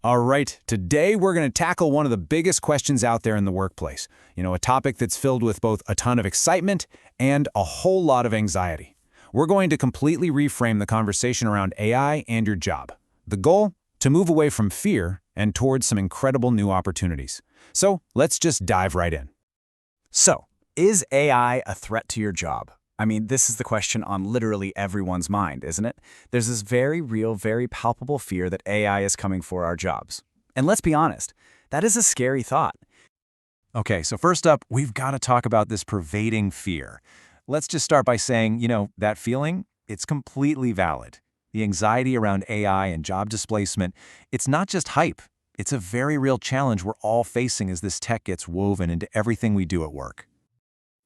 All right, today we're going to tackle one of the biggest questions out there in the workplace. A topic that's filled with both a ton of excitement and a whole lot of anxiety. We're going to completely reframe the conversation around AI and your job. The goal? To move away from fear and towards some incredible new opportunities. So let's just dive right in. So, is AI a threat to your job? I mean, this is the question on literally everyone's mind, isn't it? There's this very real, very palpable fear that AI is coming for our jobs. And let's be honest, that is a scary thought. Okay, so first up, we've got to talk about this pervading fear. Let's just start by saying, that feeling, it's completely valid. The anxiety around AI and job displacement, it's not just hype. It's a very real challenge we're all facing as this tech gets woven into everything we do at work.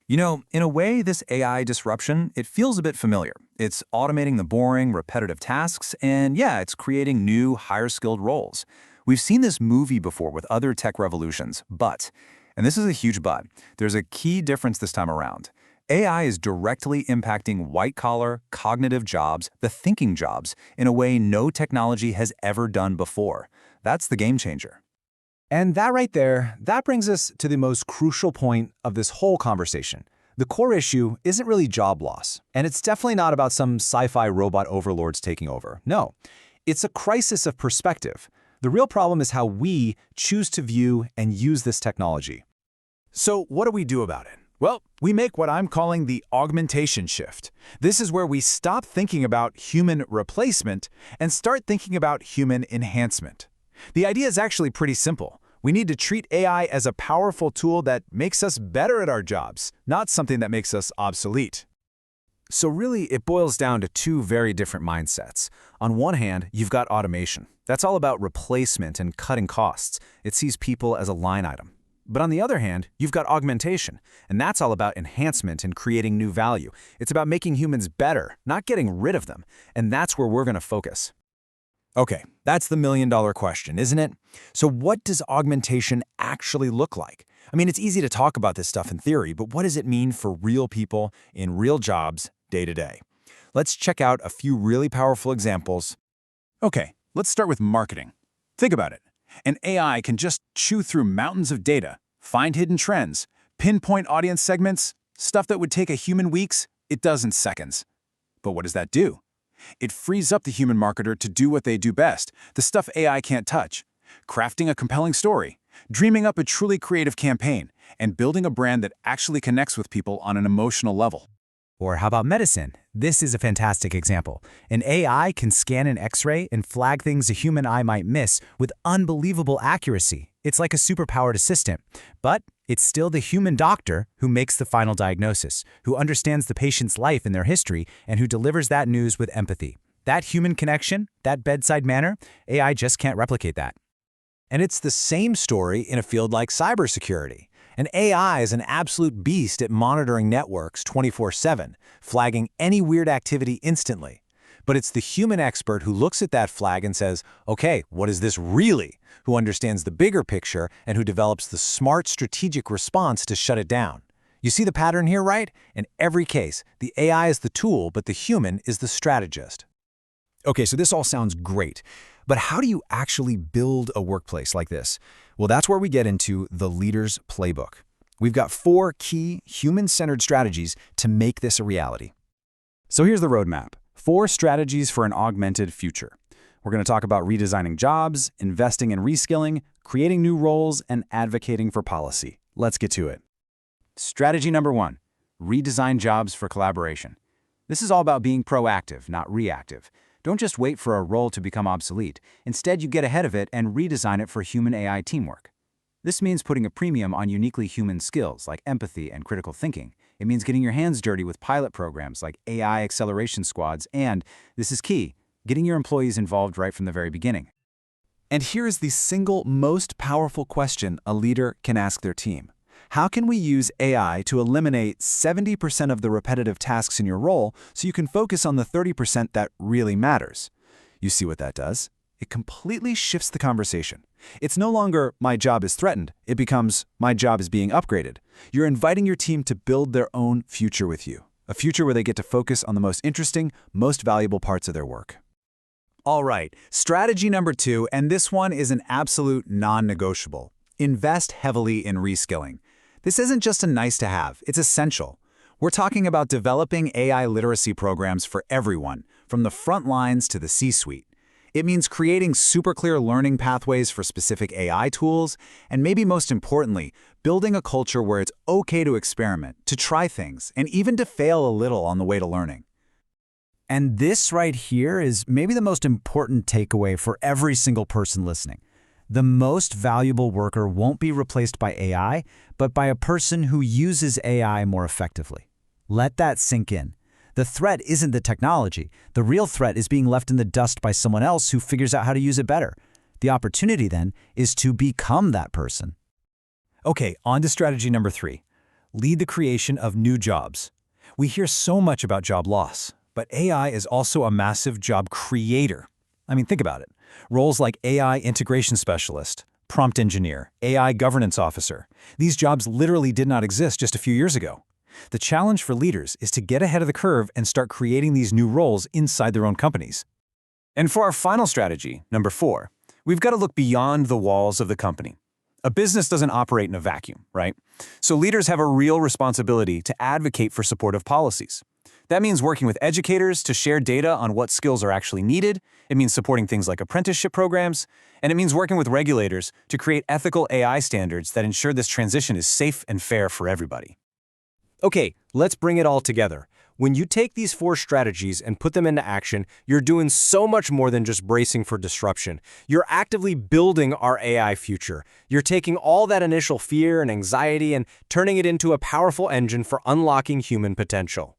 In a way, this AI disruption, it feels a bit familiar. It's automating the boring, repetitive tasks, and it's creating new, higher-skilled roles. We've seen this movie before with other tech revolutions, but, and this is a huge but, there's a key difference this time around. AI is directly impacting white-collar, cognitive jobs, the thinking jobs, in a way no technology has ever done before. That's the game changer. And that right there, that brings us to the most crucial point of this whole conversation. The core issue isn't really job loss, and it's definitely not about some sci-fi robot overlords taking over. No, it's a crisis of perspective. The real problem is how we choose to view and use this technology. So what do we do about it? Well, we make what I'm calling the augmentation shift. This is where we stop thinking about human replacement and start thinking about human enhancement. The idea is actually pretty simple. We need to treat AI as a powerful tool that makes us better at our jobs, not something that makes us obsolete. So really, it boils down to two very different mindsets. On one hand, you've got automation. That's all about replacement and cutting costs. It sees people as a line item. But on the other hand, you've got augmentation, and that's all about enhancement and creating new value. It's about making humans better, not getting rid of them, and that's where we're going to focus. Okay, that's the million-dollar question, isn't it? So what does augmentation actually look like? I mean, it's easy to talk about this stuff in theory, but what does it mean for real people in real jobs day to day? Let's check out a few really powerful examples. Okay, let's start with marketing. Think about it. An AI can just chew through mountains of data, find hidden trends, pinpoint audience segments, stuff that would take a human weeks, it does in seconds. But what does that do? It frees up the human marketer to do what they do best, the stuff AI can't touch. Crafting a compelling story, dreaming up a truly creative campaign, and building a brand that actually connects with people on an emotional level. Or how about medicine? This is a fantastic example. An AI can scan an X-ray and flag things a human eye might miss with unbelievable accuracy. It's like a superpowered assistant. But it's still the human doctor who makes the final diagnosis, who understands the patient's life and their history, and who delivers that news with empathy. That human connection, that bedside manner, AI just can't replicate that. And it's the same story in a field like cybersecurity. An AI is an absolute beast at monitoring networks 24/7, flagging any weird activity instantly. But it's the human expert who looks at that flag and says, okay, what is this really? Who understands the bigger picture and who develops the smart strategic response to shut it down. You see the pattern here, right? In every case, the AI is the tool, but the human is the strategist. Okay, so this all sounds great, but how do you actually build a workplace like this? Well, that's where we get into the leader's playbook. We've got 4 key human-centered strategies to make this a reality. So here's the roadmap. 4 strategies for an augmented future. We're going to talk about redesigning jobs, investing in reskilling, creating new roles, and advocating for policy. Let's get to it. Strategy number 1, redesign jobs for collaboration. This is all about being proactive, not reactive. Don't just wait for a role to become obsolete. Instead, you get ahead of it and redesign it for human-AI teamwork. This means putting a premium on uniquely human skills like empathy and critical thinking. It means getting your hands dirty with pilot programs like AI acceleration squads and, this is key, getting your employees involved right from the very beginning. And here is the single most powerful question a leader can ask their team. How can we use AI to eliminate 70% of the repetitive tasks in your role so you can focus on the 30% that really matters? You see what that does? It completely shifts the conversation. It's no longer, my job is threatened. It becomes, my job is being upgraded. You're inviting your team to build their own future with you, a future where they get to focus on the most interesting, most valuable parts of their work. All right, strategy number 2, and this one is an absolute non-negotiable. Invest heavily in reskilling. This isn't just a nice to have, it's essential. We're talking about developing AI literacy programs for everyone, from the front lines to the C-suite. It means creating super clear learning pathways for specific AI tools, and maybe most importantly, building a culture where it's okay to experiment, to try things, and even to fail a little on the way to learning. And this right here is maybe the most important takeaway for every single person listening. The most valuable worker won't be replaced by AI, but by a person who uses AI more effectively. Let that sink in. The threat isn't the technology. The real threat is being left in the dust by someone else who figures out how to use it better. The opportunity then is to become that person. Okay, on to strategy number 3. Lead the creation of new jobs. We hear so much about job loss, but AI is also a massive job creator. I mean, think about it. Roles like AI integration specialist, prompt engineer, AI governance officer. These jobs literally did not exist just a few years ago. The challenge for leaders is to get ahead of the curve and start creating these new roles inside their own companies. And for our final strategy, number 4, we've got to look beyond the walls of the company. A business doesn't operate in a vacuum, right? So leaders have a real responsibility to advocate for supportive policies. That means working with educators to share data on what skills are actually needed. It means supporting things like apprenticeship programs. And it means working with regulators to create ethical AI standards that ensure this transition is safe and fair for everybody. Okay, let's bring it all together. When you take these 4 strategies and put them into action, you're doing so much more than just bracing for disruption. You're actively building our AI future. You're taking all that initial fear and anxiety and turning it into a powerful engine for unlocking human potential.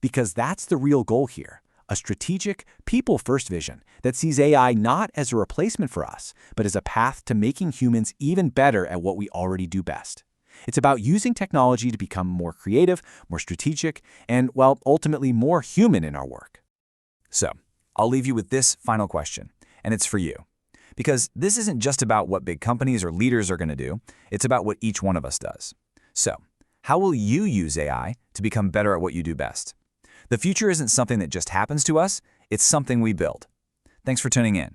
Because that's the real goal here, a strategic, people-first vision that sees AI not as a replacement for us, but as a path to making humans even better at what we already do best. It's about using technology to become more creative, more strategic, and, well, ultimately more human in our work. So, I'll leave you with this final question, and it's for you. Because this isn't just about what big companies or leaders are going to do, it's about what each one of us does. So, how will you use AI to become better at what you do best? The future isn't something that just happens to us, it's something we build. Thanks for tuning in.